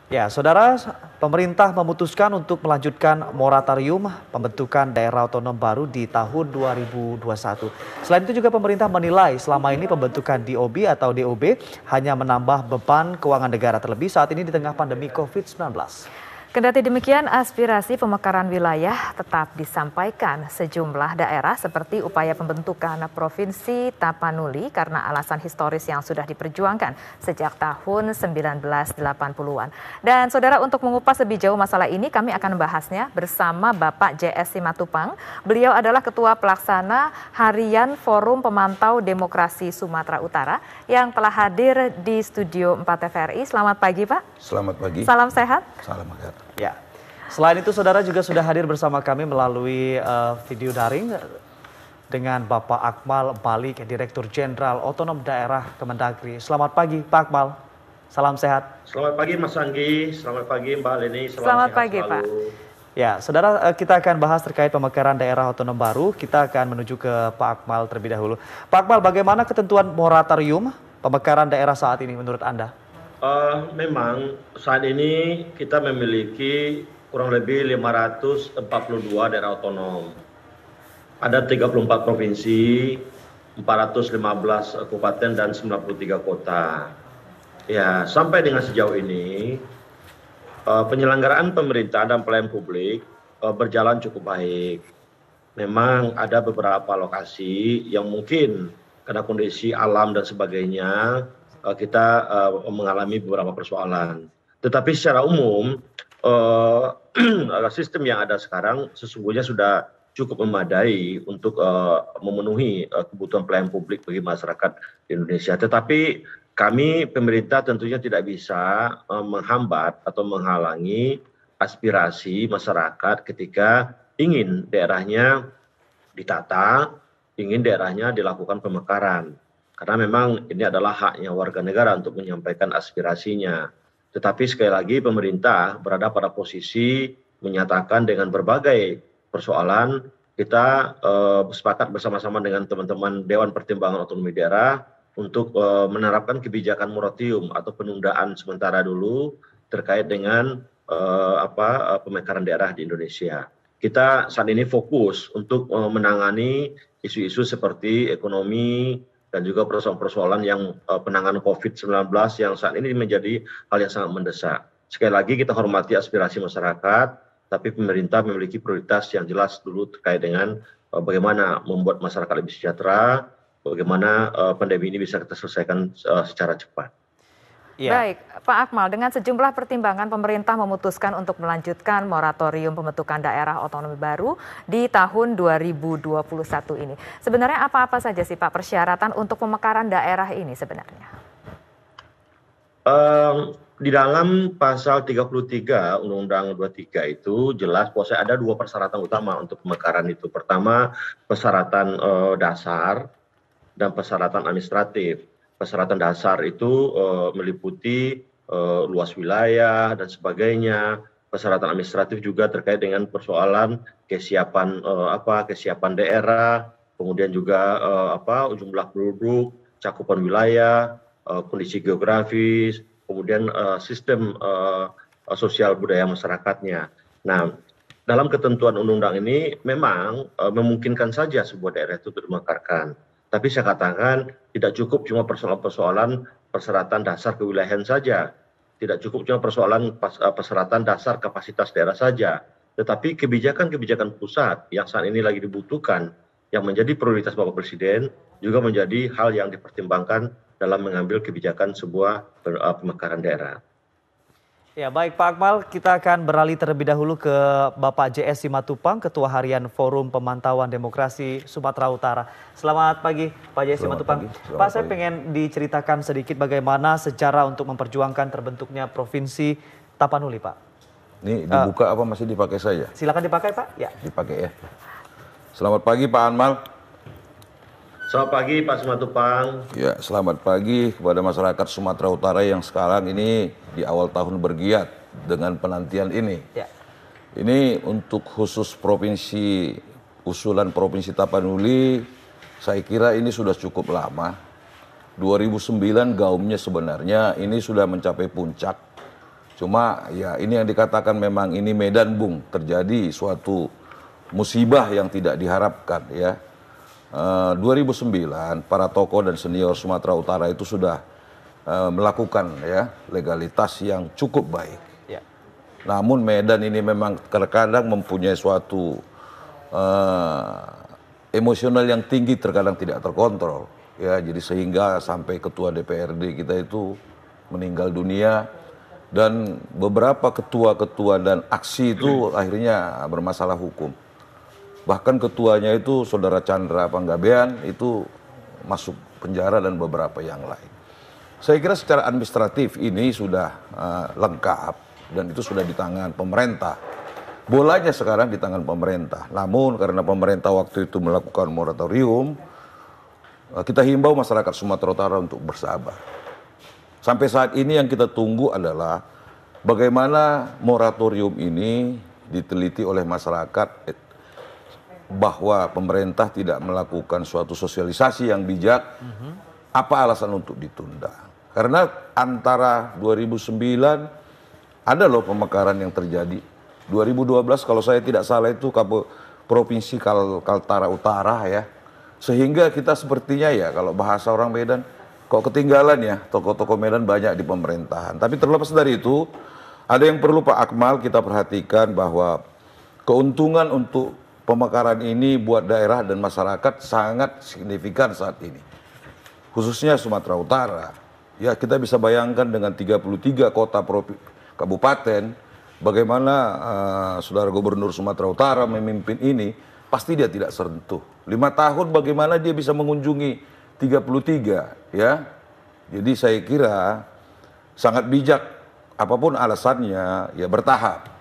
Ya, saudara, pemerintah memutuskan untuk melanjutkan moratorium pembentukan daerah otonom baru di tahun 2021. Selain itu juga pemerintah menilai selama ini pembentukan DOB atau DOB hanya menambah beban keuangan negara terlebih saat ini di tengah pandemi COVID-19. Kendati demikian, aspirasi pemekaran wilayah tetap disampaikan sejumlah daerah seperti upaya pembentukan Provinsi Tapanuli karena alasan historis yang sudah diperjuangkan sejak tahun 1980-an. Dan saudara, untuk mengupas lebih jauh masalah ini, kami akan membahasnya bersama Bapak JS Simatupang. Beliau adalah Ketua Pelaksana Harian Forum Pemantau Demokrasi Sumatera Utara yang telah hadir di Studio 4 TVRI. Selamat pagi, Pak. Selamat pagi. Salam sehat. Salam sehat. Ya, selain itu saudara juga sudah hadir bersama kami melalui video daring dengan Bapak Akmal Balik, Direktur Jenderal Otonom Daerah Kemendagri. Selamat pagi Pak Akmal, salam sehat. Selamat pagi Mas Anggi, selamat pagi Mbak Leni, selamat pagi selalu. Pak. Ya, saudara, kita akan bahas terkait pemekaran daerah otonom baru. Kita akan menuju ke Pak Akmal terlebih dahulu. Pak Akmal, bagaimana ketentuan moratorium pemekaran daerah saat ini menurut Anda? Memang saat ini kita memiliki kurang lebih 542 daerah otonom. Ada 34 provinsi, 415 kabupaten dan 93 kota. Ya, sampai dengan sejauh ini penyelenggaraan pemerintah dan pelayanan publik berjalan cukup baik. Memang ada beberapa lokasi yang mungkin karena kondisi alam dan sebagainya kita mengalami beberapa persoalan. Tetapi secara umum sistem yang ada sekarang sesungguhnya sudah cukup memadai untuk memenuhi kebutuhan pelayanan publik bagi masyarakat di Indonesia. Tetapi kami pemerintah tentunya tidak bisa menghambat atau menghalangi aspirasi masyarakat ketika ingin daerahnya ditata, ingin daerahnya dilakukan pemekaran. Karena memang ini adalah haknya warga negara untuk menyampaikan aspirasinya. Tetapi sekali lagi pemerintah berada pada posisi menyatakan dengan berbagai persoalan kita sepakat bersama-sama dengan teman-teman Dewan Pertimbangan Otonomi Daerah untuk menerapkan kebijakan moratorium atau penundaan sementara dulu terkait dengan pemekaran daerah di Indonesia. Kita saat ini fokus untuk menangani isu-isu seperti ekonomi, dan juga persoalan-persoalan yang penanganan COVID-19 yang saat ini menjadi hal yang sangat mendesak. Sekali lagi kita hormati aspirasi masyarakat, tapi pemerintah memiliki prioritas yang jelas dulu terkait dengan bagaimana membuat masyarakat lebih sejahtera, bagaimana pandemi ini bisa kita selesaikan secara cepat. Ya. Baik, Pak Akmal, dengan sejumlah pertimbangan pemerintah memutuskan untuk melanjutkan moratorium pembentukan daerah otonomi baru di tahun 2021 ini. Sebenarnya apa-apa saja sih Pak persyaratan untuk pemekaran daerah ini sebenarnya? Di dalam pasal 33 Undang-Undang 23 itu jelas bahwa ada dua persyaratan utama untuk pemekaran itu. Pertama, persyaratan dasar dan persyaratan administratif. Persyaratan dasar itu meliputi luas wilayah dan sebagainya. Persyaratan administratif juga terkait dengan persoalan kesiapan kesiapan daerah, kemudian juga jumlah penduduk, cakupan wilayah, kondisi geografis, kemudian sistem sosial budaya masyarakatnya. Nah, dalam ketentuan undang-undang ini memang memungkinkan saja sebuah daerah itu dimekarkan. Tapi saya katakan tidak cukup cuma persoalan-persoalan persyaratan dasar kewilayahan saja. Tidak cukup cuma persoalan persyaratan dasar kapasitas daerah saja. Tetapi kebijakan-kebijakan pusat yang saat ini lagi dibutuhkan, yang menjadi prioritas Bapak Presiden, juga menjadi hal yang dipertimbangkan dalam mengambil kebijakan sebuah pemekaran daerah. Ya, baik Pak Akmal, kita akan beralih terlebih dahulu ke Bapak JS Simatupang, Ketua Harian Forum Pemantauan Demokrasi Sumatera Utara. Selamat pagi Pak JS Simatupang. Pak, saya pengen diceritakan sedikit bagaimana secara untuk memperjuangkan terbentuknya Provinsi Tapanuli, Pak. Ini dibuka apa masih dipakai saja? Silakan dipakai Pak. Ya. Dipakai ya. Selamat pagi Pak Akmal. Selamat pagi Pak Simatupang. Ya, selamat pagi kepada masyarakat Sumatera Utara yang sekarang ini di awal tahun bergiat dengan penantian ini. Ya. Ini untuk khusus provinsi, usulan Provinsi Tapanuli, saya kira ini sudah cukup lama. 2009 gaumnya sebenarnya ini sudah mencapai puncak. Cuma ya ini yang dikatakan memang ini Medan Bung, terjadi suatu musibah yang tidak diharapkan ya. 2009 para tokoh dan senior Sumatera Utara itu sudah melakukan ya legalitas yang cukup baik. Ya. Namun Medan ini memang terkadang mempunyai suatu emosional yang tinggi, terkadang tidak terkontrol ya, jadi sehingga sampai ketua DPRD kita itu meninggal dunia. Dan beberapa ketua-ketua dan aksi itu akhirnya bermasalah hukum. Bahkan ketuanya itu Saudara Chandra Panggabean itu masuk penjara dan beberapa yang lain. Saya kira secara administratif ini sudah lengkap dan itu sudah di tangan pemerintah. Bolanya sekarang di tangan pemerintah. Namun karena pemerintah waktu itu melakukan moratorium, kita himbau masyarakat Sumatera Utara untuk bersabar. Sampai saat ini yang kita tunggu adalah bagaimana moratorium ini diteliti oleh masyarakat, bahwa pemerintah tidak melakukan suatu sosialisasi yang bijak. Apa alasan untuk ditunda? Karena antara 2009 ada loh pemekaran yang terjadi. 2012 kalau saya tidak salah itu Provinsi Kaltara Utara ya. Sehingga kita sepertinya ya kalau bahasa orang Medan, kok ketinggalan ya, tokoh-tokoh Medan banyak di pemerintahan. Tapi terlepas dari itu, ada yang perlu Pak Akmal kita perhatikan bahwa keuntungan untuk pemekaran ini buat daerah dan masyarakat sangat signifikan saat ini. Khususnya Sumatera Utara. Ya kita bisa bayangkan dengan 33 kota kabupaten, bagaimana Saudara Gubernur Sumatera Utara memimpin ini, pasti dia tidak sentuh. 5 tahun bagaimana dia bisa mengunjungi 33 ya. Jadi saya kira sangat bijak, apapun alasannya ya bertahap.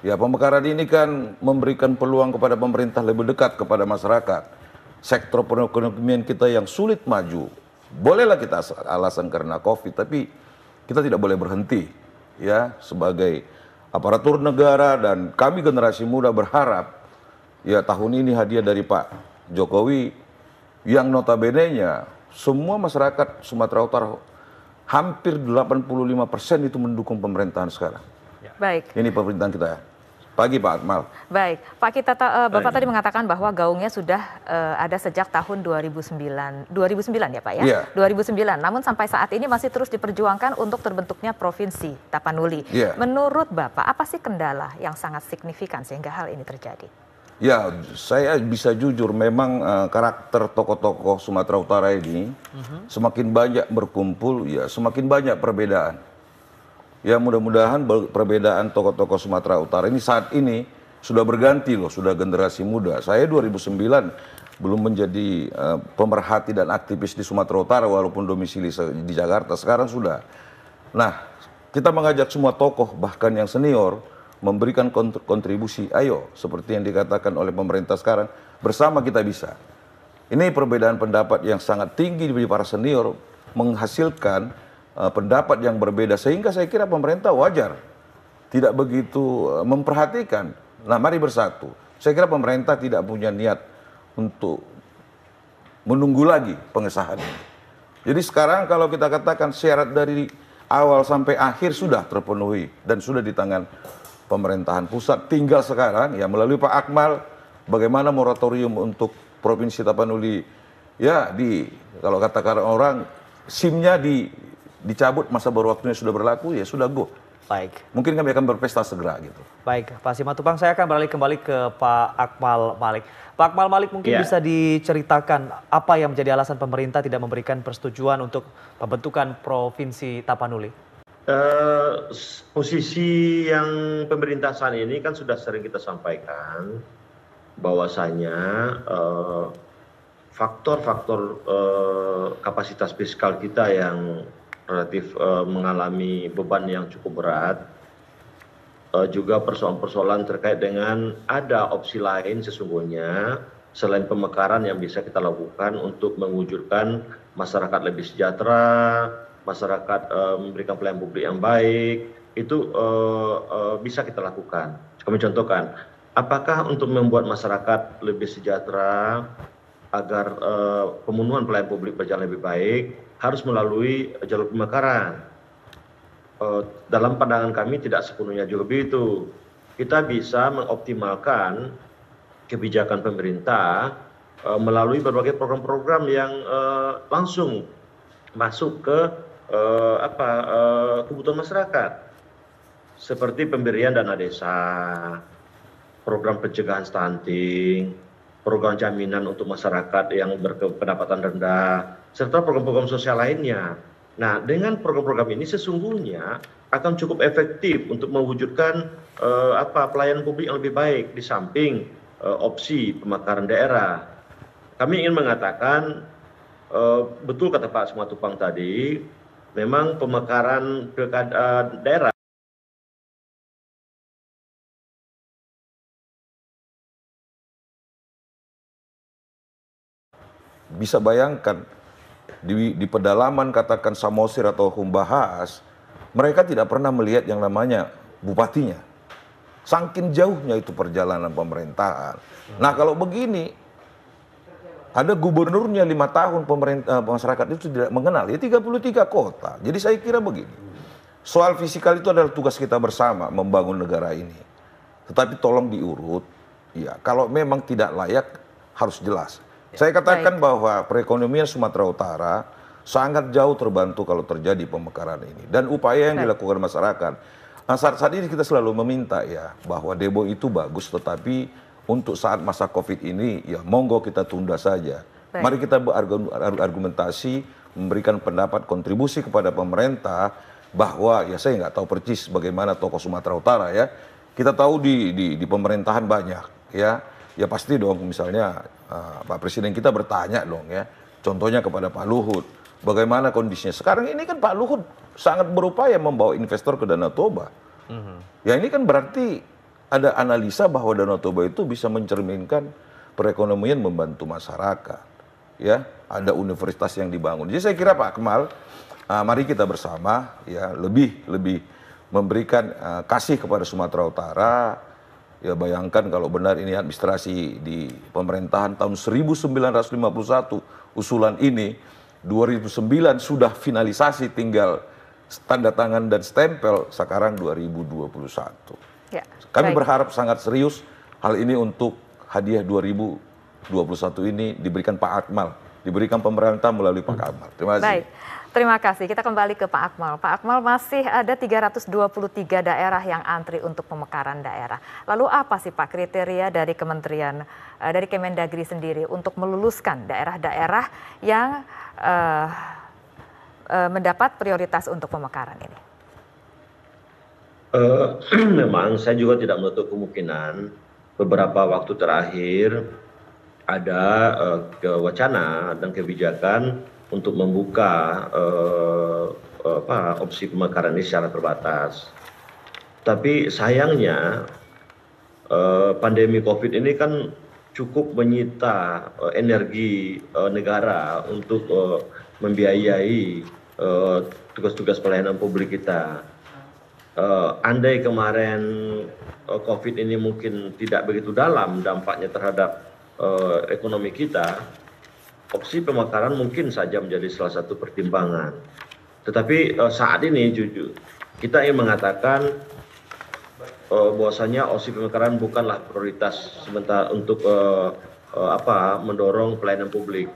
Ya pemekaran ini kan memberikan peluang kepada pemerintah lebih dekat kepada masyarakat. Sektor perekonomian kita yang sulit maju. Bolehlah kita alasan karena Covid, tapi kita tidak boleh berhenti ya sebagai aparatur negara, dan kami generasi muda berharap ya tahun ini hadiah dari Pak Jokowi yang notabene-nya semua masyarakat Sumatera Utara hampir 85% itu mendukung pemerintahan sekarang. Baik. Ini pemerintahan kita. Pagi Pak Akmal. Baik, Pak kita Bapak tadi mengatakan bahwa gaungnya sudah ada sejak tahun 2009 ya Pak ya? Yeah. 2009. Namun sampai saat ini masih terus diperjuangkan untuk terbentuknya Provinsi Tapanuli. Yeah. Menurut Bapak, apa sih kendala yang sangat signifikan sehingga hal ini terjadi? Ya, saya bisa jujur memang karakter tokoh-tokoh Sumatera Utara ini semakin banyak berkumpul, ya semakin banyak perbedaan. Ya mudah-mudahan perbedaan tokoh-tokoh Sumatera Utara ini saat ini sudah berganti loh, sudah generasi muda. Saya 2009 belum menjadi pemerhati dan aktivis di Sumatera Utara walaupun domisili di Jakarta, sekarang sudah. Nah, kita mengajak semua tokoh bahkan yang senior memberikan kontribusi, ayo seperti yang dikatakan oleh pemerintah sekarang, bersama kita bisa. Ini perbedaan pendapat yang sangat tinggi dari para senior menghasilkan pendapat yang berbeda, sehingga saya kira pemerintah wajar tidak begitu memperhatikan. Nah mari bersatu. Saya kira pemerintah tidak punya niat untuk menunggu lagi pengesahan ini. Jadi sekarang kalau kita katakan syarat dari awal sampai akhir sudah terpenuhi dan sudah di tangan pemerintahan pusat, tinggal sekarang ya melalui Pak Akmal bagaimana moratorium untuk Provinsi Tapanuli ya kalau katakan orang SIM-nya dicabut, masa baru waktunya sudah berlaku, ya sudah go. Baik. Mungkin kami akan berpesta segera gitu. Baik, Pak Simatupang, saya akan beralih kembali ke Pak Akmal Malik. Pak Akmal Malik, mungkin bisa diceritakan apa yang menjadi alasan pemerintah tidak memberikan persetujuan untuk pembentukan Provinsi Tapanuli? Posisi yang pemerintah saat ini kan sudah sering kita sampaikan bahwasanya faktor-faktor kapasitas fiskal kita yang relatif mengalami beban yang cukup berat, juga persoalan-persoalan terkait dengan ada opsi lain sesungguhnya selain pemekaran yang bisa kita lakukan untuk mewujudkan masyarakat lebih sejahtera, masyarakat memberikan pelayanan publik yang baik, itu bisa kita lakukan. Kami contohkan, apakah untuk membuat masyarakat lebih sejahtera agar pemenuhan pelayanan publik berjalan lebih baik harus melalui jalur pemekaran. dalam pandangan kami tidak sepenuhnya juga begitu. Kita bisa mengoptimalkan kebijakan pemerintah melalui berbagai program-program yang langsung masuk ke kebutuhan masyarakat, seperti pemberian dana desa, program pencegahan stunting, program jaminan untuk masyarakat yang berpendapatan rendah, serta program-program sosial lainnya. Nah, dengan program-program ini sesungguhnya akan cukup efektif untuk mewujudkan pelayanan publik yang lebih baik di samping opsi pemekaran daerah. Kami ingin mengatakan, betul kata Pak Simatupang tadi, memang pemekaran pilkada daerah bisa bayangkan di pedalaman katakan Samosir atau Humbahas, mereka tidak pernah melihat yang namanya bupatinya. Saking jauhnya itu perjalanan pemerintahan. Nah kalau begini, ada gubernurnya 5 tahun, masyarakat itu tidak mengenal. Ya 33 kota. Jadi saya kira begini, soal fisikal itu adalah tugas kita bersama membangun negara ini. Tetapi tolong diurut, ya kalau memang tidak layak harus jelas. Saya katakan bahwa perekonomian Sumatera Utara sangat jauh terbantu kalau terjadi pemekaran ini. Dan upaya yang dilakukan masyarakat. Nah saat ini kita selalu meminta ya bahwa demo itu bagus, tetapi untuk saat masa COVID ini ya monggo kita tunda saja. Mari kita berargumentasi, memberikan pendapat kontribusi kepada pemerintah bahwa ya saya nggak tahu persis bagaimana tokoh Sumatera Utara ya. Kita tahu di pemerintahan banyak ya. Ya pasti dong misalnya Pak Presiden kita bertanya dong ya. Contohnya kepada Pak Luhut, bagaimana kondisinya. Sekarang ini kan Pak Luhut sangat berupaya membawa investor ke Danau Toba. Ya ini kan berarti ada analisa bahwa Danau Toba itu bisa mencerminkan perekonomian membantu masyarakat. Ya, ada universitas yang dibangun. Jadi saya kira Pak Kemal, mari kita bersama ya lebih memberikan kasih kepada Sumatera Utara. Ya bayangkan kalau benar ini administrasi di pemerintahan tahun 1951 usulan ini 2009 sudah finalisasi, tinggal tanda tangan dan stempel sekarang 2021. Ya, kami berharap sangat serius hal ini untuk hadiah 2021 ini diberikan Pak Akmal, diberikan pemerintah melalui Pak Akmal. Terima kasih. Baik. Terima kasih. Kita kembali ke Pak Akmal. Pak Akmal, masih ada 323 daerah yang antri untuk pemekaran daerah. Lalu apa sih Pak kriteria dari Kementerian, dari Kemendagri sendiri untuk meluluskan daerah-daerah yang mendapat prioritas untuk pemekaran ini? Memang saya juga tidak menutup kemungkinan beberapa waktu terakhir ada wacana dan kebijakan untuk membuka opsi pemekaran ini secara terbatas. Tapi sayangnya pandemi COVID ini kan cukup menyita energi negara untuk membiayai tugas-tugas pelayanan publik kita. Andai kemarin COVID ini mungkin tidak begitu dalam dampaknya terhadap ekonomi kita, opsi pemekaran mungkin saja menjadi salah satu pertimbangan. Tetapi saat ini jujur kita ingin mengatakan bahwasanya opsi pemekaran bukanlah prioritas sementara untuk mendorong pelayanan publik.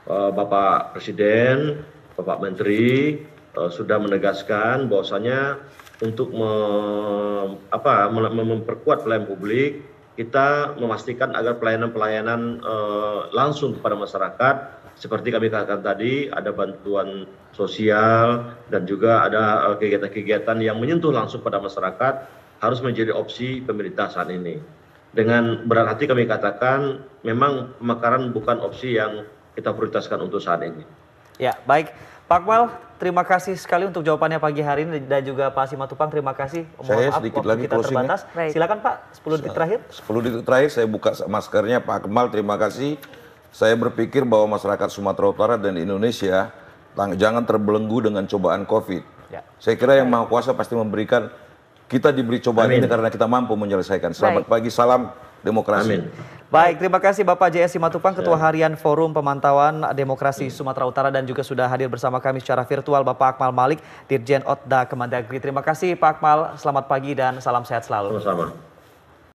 Bapak Presiden, Bapak Menteri sudah menegaskan bahwasanya untuk memperkuat pelayanan publik, kita memastikan agar pelayanan-pelayanan langsung kepada masyarakat, seperti kami katakan tadi, ada bantuan sosial dan juga ada kegiatan-kegiatan yang menyentuh langsung pada masyarakat, harus menjadi opsi pemerintah saat ini. Dengan berat hati kami katakan, memang pemekaran bukan opsi yang kita prioritaskan untuk saat ini. Ya, baik. Pak Akmal, terima kasih sekali untuk jawabannya pagi hari ini, dan juga Pak Simatupang, terima kasih. Saya sedikit lagi kita terbatas. Silakan Pak, 10 detik terakhir. 10 detik terakhir saya buka maskernya Pak Akmal, terima kasih. Saya berpikir bahwa masyarakat Sumatera Utara dan Indonesia jangan terbelenggu dengan cobaan COVID. Ya. Saya kira yang Maha Kuasa pasti memberikan, kita diberi cobaan ini karena kita mampu menyelesaikan. Selamat pagi, salam demokrasi. Amin. Baik, terima kasih Bapak JS Simatupang, Ketua Harian Forum Pemantauan Demokrasi Sumatera Utara, dan juga sudah hadir bersama kami secara virtual Bapak Akmal Malik, Dirjen Otda Kemendagri. Terima kasih Pak Akmal, selamat pagi dan salam sehat selalu. Sama-sama.